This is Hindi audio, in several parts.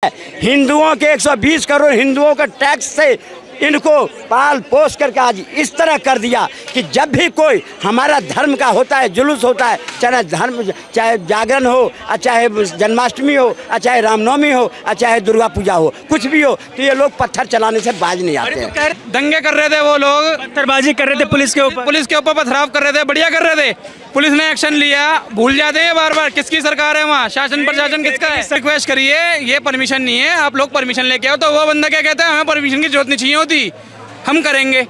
हिंदुओं के 120 करोड़ हिंदुओं का टैक्स से इनको पाल पोस करके आज इस तरह कर दिया कि जब भी कोई हमारा धर्म का होता है, जुलूस होता है, चाहे जागरण हो, चाहे जन्माष्टमी हो, चाहे रामनवमी हो, चाहे दुर्गा पूजा हो, कुछ भी हो, तो ये लोग पत्थर चलाने से बाज नहीं आते हैं। दंगे कर रहे थे वो लोग, पत्थरबाजी कर रहे थे, पुलिस के ऊपर पथराव कर रहे थे, बढ़िया कर रहे थे। पुलिस ने एक्शन लिया, भूल जाते हैं बार बार किसकी सरकार है वहाँ, शासन प्रशासन किसका है। रिक्वेस्ट करिए, ये परमिशन नहीं है, आप लोग परमिशन लेके आओ। तो वो बंदा क्या कहता है, हमें परमिशन की जरूरत नहीं चाहिए होती, हम करेंगे।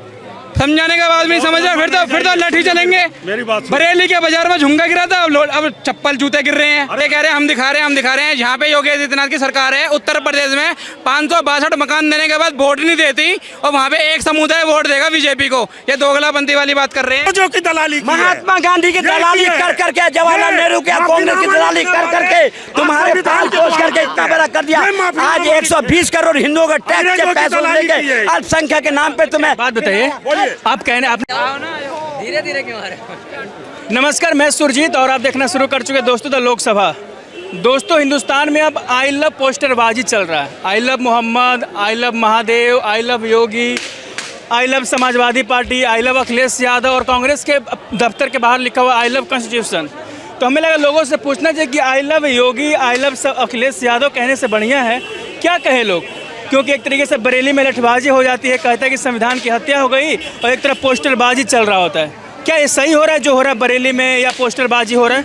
समझाने के बाद भी समझ रहे, फिर तो लाठी चलेंगे। मेरी बात बरेली के बाजार में झुमका गिरा था, अब चप्पल जूते गिर रहे हैं। अरे कह रहे हैं हम दिखा रहे हैं। यहाँ पे योगी आदित्यनाथ की सरकार है, उत्तर प्रदेश में 562 मकान देने के बाद वोट नहीं देती, और वहाँ पे एक समुदाय वोट देगा बीजेपी को। ये दोगलापंथी वाली बात कर रहे हैं। जो की दलाली, महात्मा गांधी की दलाली कर करके, जवाहरलाल नेहरू की, कांग्रेस की दलाली कर करके, तुम्हारे पाल पोस करके इतना बड़ा कर दिया। आज 120 करोड़ हिंदुओं का टैक्स के पैसों लेके अल्पसंख्यक के नाम पे तुम्हें बात बताइए, आप कहने आपने धीरे धीरे क्यों आ रहे। नमस्कार, मैं सुरजीत और आप देखना शुरू कर चुके दोस्तों द लोकसभा। दोस्तों, हिंदुस्तान में अब आई लव पोस्टरबाजी चल रहा है। I love Mohammad, I love Mahadev, I love Yogi, I love Samajwadi Party, I love Akhilesh Yadav, और कांग्रेस के दफ्तर के बाहर लिखा हुआ आई लव कॉन्स्टिट्यूशन। तो हमें लगा लोगों से पूछना चाहिए कि आई love Yogi, I love Akhilesh Yadav कहने से बढ़िया है क्या कहे लोग, क्योंकि एक तरीके से बरेली में लठबाजी हो जाती है, कहता है कि संविधान की हत्या हो गई, और एक तरफ पोस्टरबाजी चल रहा होता है। क्या ये सही हो रहा है जो हो रहा है बरेली में, या पोस्टरबाजी हो रहा है?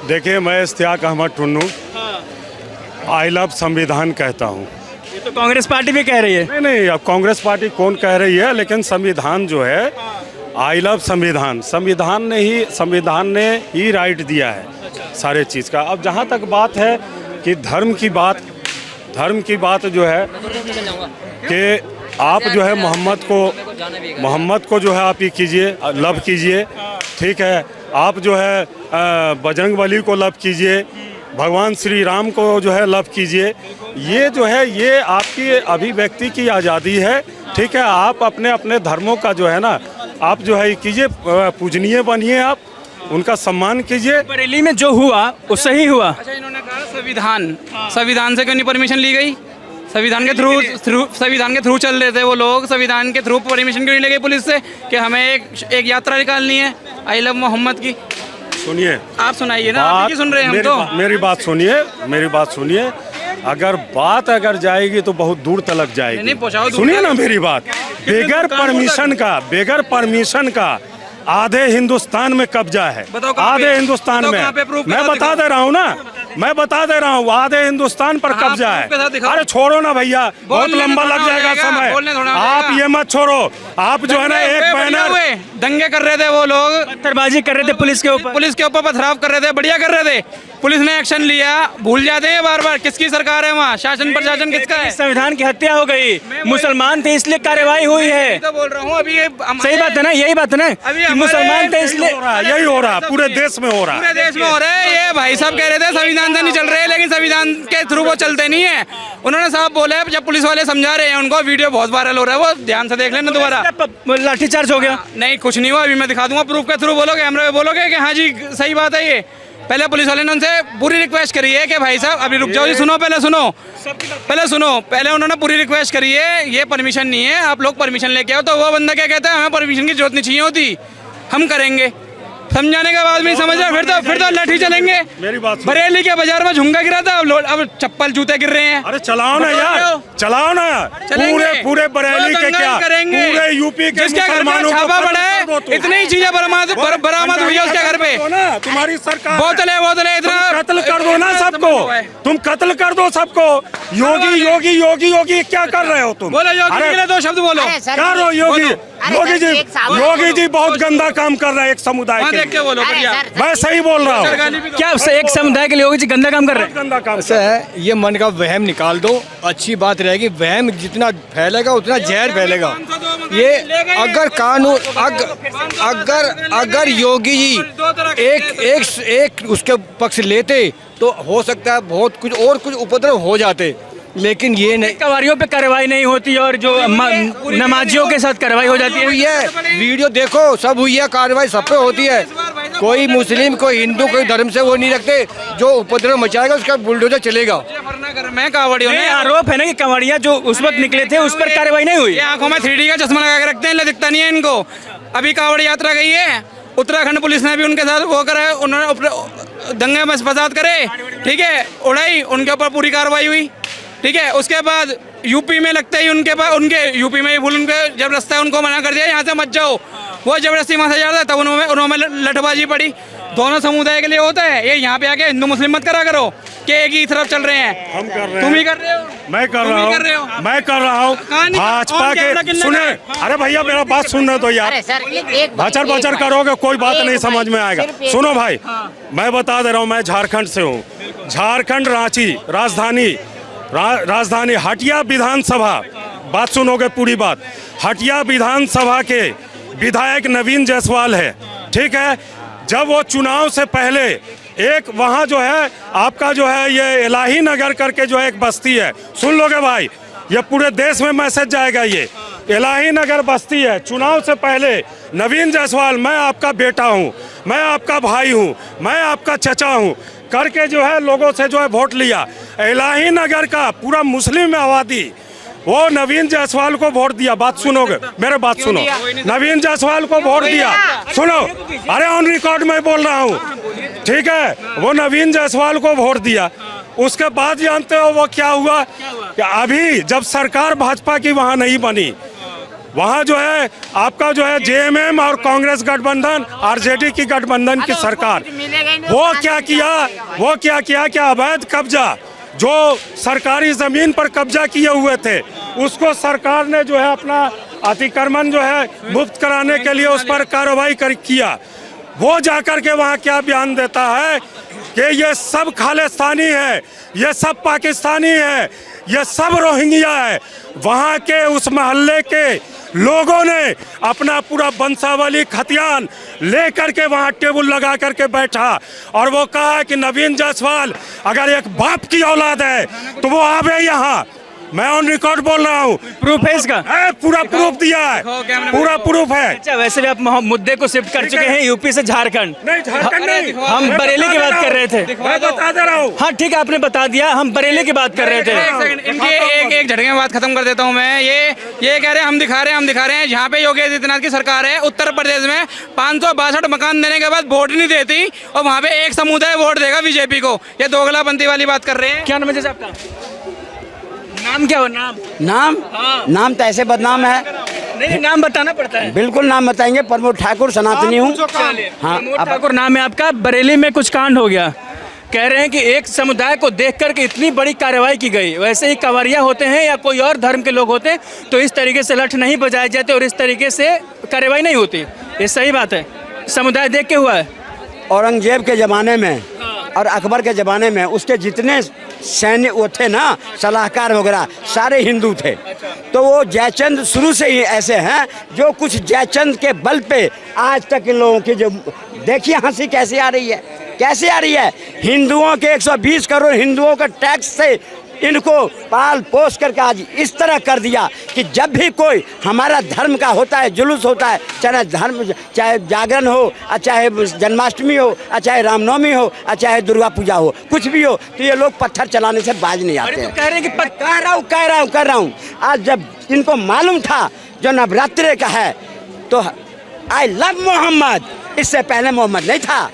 देखिए, मैं इश्तियाक अहमद टुन्नू आई लव संविधान कहता हूँ। ये तो कांग्रेस पार्टी भी कह रही है। नहीं, अब कांग्रेस पार्टी कौन कह रही है, लेकिन संविधान जो है, आई लव संविधान, संविधान ने ही राइट दिया है सारे चीज़ का। अब जहाँ तक बात है कि धर्म की बात जो है कि आप जो है मोहम्मद को जो है आप ये कीजिए, लव कीजिए, ठीक है। आप जो है बजरंगबली को लव कीजिए, भगवान श्री राम को जो है लव कीजिए। ये जो है, ये आपकी अभिव्यक्ति की आज़ादी है, ठीक है। आप अपने अपने धर्मों का जो है ना, आप जो है कीजिए, पूजनीय बनिए, आप उनका सम्मान कीजिए। बरेली में जो हुआ वो सही हुआ। अच्छा, इन्होंने कहा संविधान से क्यों नहीं परमिशन ली गई? संविधान के थ्रू चल रहे थे वो लोग, संविधान के थ्रू परमिशन क्यों नहीं ले गई पुलिस से कि हमें एक यात्रा निकालनी है आई लव मोहम्मद की? सुनिए, आप सुनाइए ना, आप ही सुन रहे हैं हम तो। मेरी बात सुनिए। अगर बात जाएगी तो बहुत दूर तक जाएगी। नहीं, पहुंचाओ। सुनिए ना मेरी बात। बेगर परमिशन का आधे हिंदुस्तान में कब्जा है, आधे हिंदुस्तान में। मैं बता दे रहा हूँ, आधे हिंदुस्तान पर कब्जा है। अरे छोड़ो ना भैया, बहुत लंबा लग जाएगा समय। आप ये मत छोड़ो, आप जो है ना एक बैनर। दंगे कर रहे थे वो लोग, पत्थरबाजी कर रहे थे, पुलिस के ऊपर पथराव कर रहे थे, बढ़िया कर रहे थे। पुलिस ने एक्शन लिया, भूल जाते हैं बार बार किसकी सरकार है वहाँ, शासन प्रशासन किसका है। संविधान की हत्या हो गई, मुसलमान थे इसलिए कार्रवाई हुई है। तो बोल रहा हूँ, अभी सही बात है ना, यही बात है ना कि मुसलमान थे इसलिए यही हो रहा है, पूरे देश में हो रहा है। ये भाई साहब कह रहे थे संविधान से नहीं चल रहे, लेकिन संविधान के थ्रू वो चलते नहीं है। उन्होंने साहब बोले, जब पुलिस वाले समझा रहे हैं उनको, वीडियो बहुत वायरल हो रहा है, वो ध्यान से देख लेना दोबारा। लाठीचार्ज हो गया? नहीं, कुछ नहीं हुआ, अभी मैं दिखा दूंगा प्रूफ के थ्रू। बोलोगे, कैमरे पे बोलोगे कि हाँ जी सही बात है ये। पहले पुलिस वाले ने उनसे पूरी रिक्वेस्ट करी है कि भाई साहब अभी रुक जाओ जी, पहले सुनो। पहले उन्होंने पूरी रिक्वेस्ट करी है, ये परमिशन नहीं है, आप लोग परमिशन लेके आओ। तो वो बंदा क्या कहता है, हमें परमिशन की जरूरत नहीं चाहिए होती, हम करेंगे। समझाने के बाद भी समझ रहे, फिर तो लाठी चलेंगे। मेरी बात, बरेली के बाजार में झुमका गिरा था, अब चप्पल जूते गिर रहे हैं। अरे चलाओ ना यार, चलाओ ना। पूरे बरेली के क्या, पूरे यूपी के जिसके घर में छापा पड़ा है, इतनी चीजें बरामद हुई है उसके घर पे। तुम्हारी सरकार बोतलें इतना कत्ल कर दो ना सबको, तुम कत्ल कर दो सबको। योगी क्या कर रहे हो तुम? बोलो योगी के लिए 2 शब्द बोलो। करो योगी जी बहुत गंदा काम कर रहे हैं एक समुदाय के। मैं सही बोल रहा हूँ क्या? एक समुदाय के लोग गंदा काम कर रहे हैं? गंदा काम ऐसा है, ये मन का वहम निकाल दो, अच्छी बात रहेगी। वहम जितना फैलेगा उतना जहर फैलेगा। ये अगर कानून अगर योगी जी एक उसके पक्ष लेते तो हो सकता है बहुत कुछ उपद्रव हो जाते, लेकिन ये नहीं, कवारियों पे कार्रवाई नहीं होती और जो नमाजियों के साथ कार्रवाई हो जाती है। हुई है, वीडियो देखो, सब हुई है, कार्रवाई सब पे होती है। कोई मुस्लिम कोई हिंदू कोई धर्म से वो नहीं रखते, जो उपद्रव मचाएगा उसका बुलडोजर चलेगा। मैं कावड़ियों ने आरोप है ना कि कांवड़िया जो उस वक्त निकले थे उस पर कार्रवाई नहीं हुई। ये आंखों में 3D का चश्मा लगा के रखते हैं, दिखता नहीं है इनको। अभी कावड़ यात्रा गई है, उत्तराखंड पुलिस ने भी उनके साथ वो करा है, उन्होंने दंगे में फसाद करे, ठीक है, उड़ाई, उनके ऊपर पूरी कार्रवाई हुई, ठीक है। उसके बाद यूपी में लगते ही उनके यूपी में ही उनके जब रास्ता है उनको मना कर दिया यहाँ से मत जाओ, वो जबरदस्ती वहाँ से जा रहा था, तब उन्होंने लठबाजी पड़ी। दोनों समुदाय के लिए होता है ये, यहाँ पे आके हिंदू मुस्लिम मत करा करो कि एक ही तरफ चल रहे हैं। हम कर रहे हैं, तुम ही कर रहे हो, मैं कर तुम रहा ही कर रहे हो। हूँ, मैं कर रहा हूँ। कहाँ नहीं? भाजपा और कैमरा के किन सुने, लगा? अरे भैया मेरा बात सुनने दो यार, भचर भचर करोगे कोई बात नहीं समझ में आएगा। सुनो भाई, मैं बता दे रहा हूँ, मैं झारखंड से हूँ, झारखंड रांची राजधानी हटिया विधानसभा, बात सुनोगे पूरी बात। हटिया विधानसभा के विधायक नवीन जायसवाल है, ठीक है। जब वो चुनाव से पहले एक वहाँ जो है आपका जो है ये इलाही नगर करके जो है एक बस्ती है, सुन लोगे भाई, ये पूरे देश में मैसेज जाएगा। ये इलाही नगर बस्ती है, चुनाव से पहले नवीन जायसवाल, मैं आपका बेटा हूँ, मैं आपका भाई हूँ, मैं आपका चचा हूँ करके जो है लोगों से जो है वोट लिया। इलाही नगर का पूरा मुस्लिम आबादी वो नवीन जायसवाल को वोट दिया। बात सुनोगे, मेरे बात सुनो, नवीन जायसवाल को वोट दिया, सुनो, अरे ऑन रिकॉर्ड में बोल रहा हूँ, ठीक है। वो नवीन जायसवाल को वोट दिया, उसके बाद जानते हो वो क्या हुआ कि अभी जब सरकार भाजपा की वहाँ नहीं बनी, वहाँ जो है आपका जो है जेएमएम और कांग्रेस गठबंधन आरजेडी की गठबंधन की सरकार, वो क्या किया कि अवैध कब्जा जो सरकारी जमीन पर कब्जा किए हुए थे उसको सरकार ने जो है अपना अतिक्रमण जो है मुक्त कराने के लिए उस पर कार्रवाई किया। वो जाकर के वहाँ क्या बयान देता है कि ये सब खालिस्तानी है, ये सब पाकिस्तानी है, ये सब रोहिंग्या है। वहाँ के उस मोहल्ले के लोगों ने अपना पूरा वंशावली खतियान लेकर के वहाँ टेबल लगा करके बैठा और वो कहा कि नवीन जायसवाल अगर एक बाप की औलाद है तो वो आवे यहाँ। मैं ऑन रिकॉर्ड बोल रहा हूँ, प्रूफ है इसका? पूरा प्रूफ दिया है, पूरा प्रूफ है। अच्छा, वैसे भी आप मुद्दे को शिफ्ट कर चुके हैं यूपी से झारखंड। नहीं, झारखंड नहीं, हम बरेली की बात कर रहे थे। मैं बता दे रहा हूँ। हाँ ठीक है, आपने बता दिया, हम बरेली की बात कर रहे थे। इनके एक झटके में बात खत्म कर देता हूँ मैं। ये कह रहे हैं हम दिखा रहे हैं जहाँ पे योगी आदित्यनाथ की सरकार है उत्तर प्रदेश में 562 मकान देने के बाद वोट नहीं देती और वहाँ पे एक समुदाय वोट देगा बीजेपी को। ये दोगलापंथी वाली बात कर रहे हैं। क्या नाम है जैसे आपका? नाम क्या हो? नाम नाम तो ऐसे बदनाम है, नहीं नाम बताना पड़ता है। बिल्कुल नाम बताएंगे, प्रमोद ठाकुर सनातनी हूँ। हाँ, प्रमोद ठाकुर नाम है आपका। बरेली में कुछ कांड हो गया, कह रहे हैं कि एक समुदाय को देख करके इतनी बड़ी कार्रवाई की गई। वैसे ही कंवरिया होते हैं या कोई और धर्म के लोग होते हैं तो इस तरीके से लठ नहीं बजाए जाते और इस तरीके से कार्रवाई नहीं होती। ये सही बात है, समुदाय देख के हुआ है। औरंगजेब के ज़माने में और अकबर के ज़माने में उसके जितने सैन्य वो थे ना, सलाहकार वगैरह, सारे हिंदू थे। तो वो जयचंद शुरू से ही ऐसे हैं जो कुछ जयचंद के बल पे आज तक इन लोगों की जो देखिए हंसी कैसे आ रही है, कैसे आ रही है। हिंदुओं के 120 करोड़ हिंदुओं का टैक्स से इनको पाल पोस करके आज इस तरह कर दिया कि जब भी कोई हमारा धर्म का होता है, जुलूस होता है, चाहे जागरण हो, चाहे जन्माष्टमी हो, चाहे रामनवमी हो, चाहे दुर्गा पूजा हो, कुछ भी हो, तो ये लोग पत्थर चलाने से बाज नहीं आते। तो कह रहे हैं कि कह रहा हूँ आज जब इनको मालूम था जो नवरात्रि का है तो आई लव मोहम्मद, इससे पहले मोहम्मद नहीं था,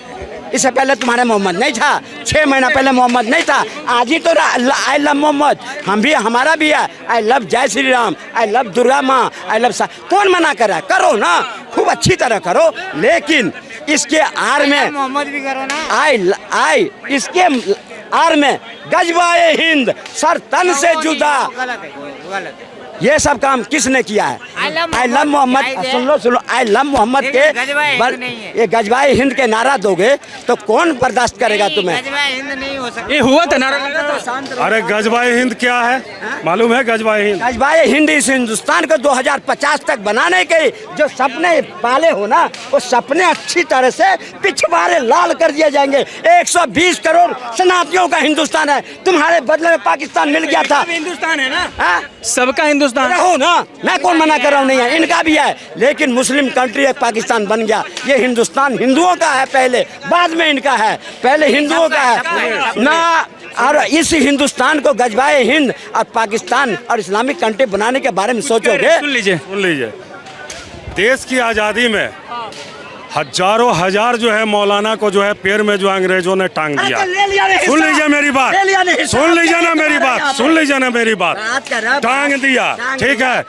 इससे पहले तुम्हारा मोहम्मद नहीं था, 6 महीना पहले मोहम्मद नहीं था, आज ही तो आई लव मोहम्मद। हम भी, हमारा भी है आई लव जय श्री राम, आई लव दुर्गा माँ, आई लव कौन मना कर रहा है? करो ना, खूब अच्छी तरह करो, लेकिन इसके आर में मोहम्मद भी करो ना। आई इसके आर में गजवाए हिंद सर तन से जुदा, गलत है। ये सब काम किसने किया है? I love Mohammad. सुन लो, आई लव मोहम्मद के ये गजवाए हिंद के नारा दोगे तो कौन बर्दाश्त करेगा तुम्हें? गजवाए हिंद नहीं हो सकता। ये हुआ था नारा। अरे गजवाए हिंद क्या है मालूम है? गजवाए हिंद, गजवाए हिंद इस हिंदुस्तान को 2050 तक बनाने के जो सपने पाले हो ना, वो सपने अच्छी तरह से पिछवाड़े लाल कर दिए जाएंगे। 120 करोड़ सनातनियों का हिंदुस्तान है, तुम्हारे बदले में पाकिस्तान मिल गया था। हिंदुस्तान है ना, हाँ? सबका हिंदुस्तान हिंदुस्तान। रहो ना, मैं कौन मना कर रहा हूँ, नहीं है, इनका भी है, लेकिन मुस्लिम कंट्री एक पाकिस्तान बन गया। ये हिंदुस्तान हिंदुओं का है पहले, बाद में इनका है, पहले हिंदुओं का है ना। और इस हिंदुस्तान को गजबाए हिंद और पाकिस्तान और इस्लामिक कंट्री बनाने के बारे में सोचोगे। सुन लीजिए, सुन लीजिए, देश की आज़ादी में हजारों हजार जो है मौलाना को जो है पैर में जो अंग्रेजों ने टांग दिया। सुन लीजिए मेरी बात, सुन लीजिए ना मेरी बात, सुन लीजिए ना मेरी बात, टांग दिया, ठीक है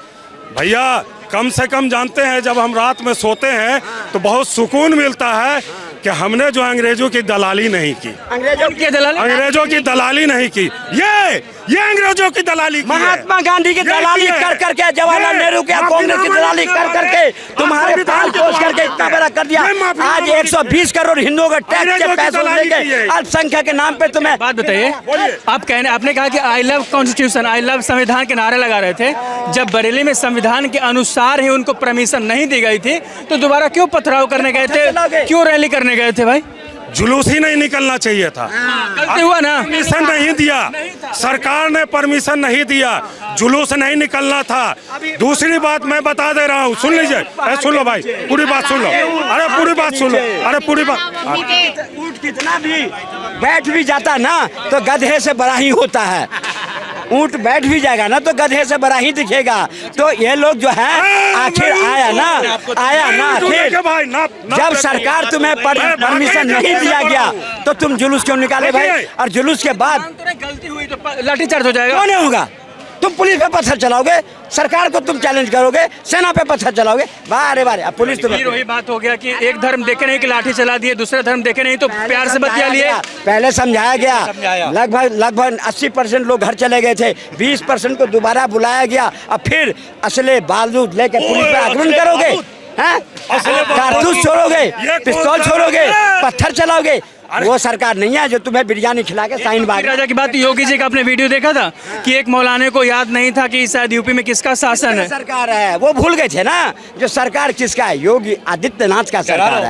भैया। कम से कम जानते हैं जब हम रात में सोते हैं तो बहुत सुकून मिलता है कि हमने जो अंग्रेजों की दलाली नहीं की, अंग्रेजों की दलाली, अंग्रेजों की दलाली नहीं की, ये अंग्रेजों की दलाली की है। महात्मा गांधी की ये दलाली की है। कर करके, जवाहरलाल ये नेहरू की माफी कांग्रेस की नामा दलाली निकाला कर करके है। तुम्हारे आप पाल संविधान पोष करके इतना बड़ा कर दिया। ये माफी आज नामा 120 करोड़ हिंदुओं का टैक्स अंग्रेजों के की पैसों दलाली लेके की है। अल्पसंख्यक के नाम पे तुम्हें बात बताइए, आपने कहा कि I love constitution, I love संविधान के नारे लगा रहे थे। जब बरेली में संविधान के अनुसार ही उनको परमिशन नहीं दी गई थी तो दोबारा क्यों पथराव करने गए थे, क्यों रैली करने गए थे भाई? जुलूस ही नहीं निकलना चाहिए था। गलती हुआ ना, परमिशन नहीं दिया, सरकार ने परमिशन नहीं दिया, जुलूस नहीं निकलना था। दूसरी बात मैं बता दे रहा हूँ, सुन लीजिए, अरे सुन लो भाई, पूरी बात सुन लो, अरे पूरी बात सुन लो, अरे पूरी बात। ऊँट कितना भी बैठ भी जाता ना तो गधे से बड़ा ही होता है। ऊँट बैठ भी जाएगा ना तो गधे से बड़ा ही दिखेगा। तो ये लोग जो है आखिर आया ना आखिर जब सरकार तुम्हें परमिशन नहीं दिया गया तो तुम जुलूस क्यों निकाले भाई? और जुलूस के बाद गलती हुई तो लाठीचार्ज हो जाएगा। क्यों नहीं होगा? तुम पुलिस पे पत्थर चलाओगे, सरकार को तुम चैलेंज करोगे, सेना पे पत्थर चलाओगे, बारे बारे। अब पुलिस तुम्हें वही बात हो गया कि एक धर्म देखे नहीं कि लाठी चला दिए, दूसरा धर्म देखे नहीं तो प्यार से बतिया लिए। पहले समझाया गया, लगभग 80% लोग घर चले गए थे, 20% को दोबारा बुलाया गया। अब फिर असले बारूद लेके पुलिस पे आक्रमण करोगे, हैं? कारतूस छोड़ोगे, पिस्तौल छोड़ोगे, पत्थर चलाओगे। वो सरकार नहीं है जो तुम्हें बिरयानी खिला के साइन बाग। राजा की बात, योगी जी का आपने वीडियो देखा था कि एक मौलाने को याद नहीं था कि शायद यूपी में किसका शासन है। सरकार है वो भूल गए थे ना जो सरकार किसका है, योगी आदित्यनाथ का सरकार है।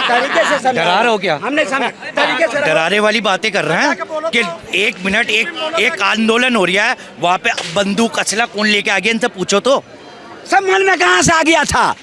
तरीके से डरा रहे हो क्या? हमने तरीके से डराने वाली बातें कर रहे हैं कि एक मिनट, एक आंदोलन हो रहा है, वहाँ पे बंदूक असला कौन लेके आ गया, इनसे पूछो तो। सब मन में कहाँ से आ गया था?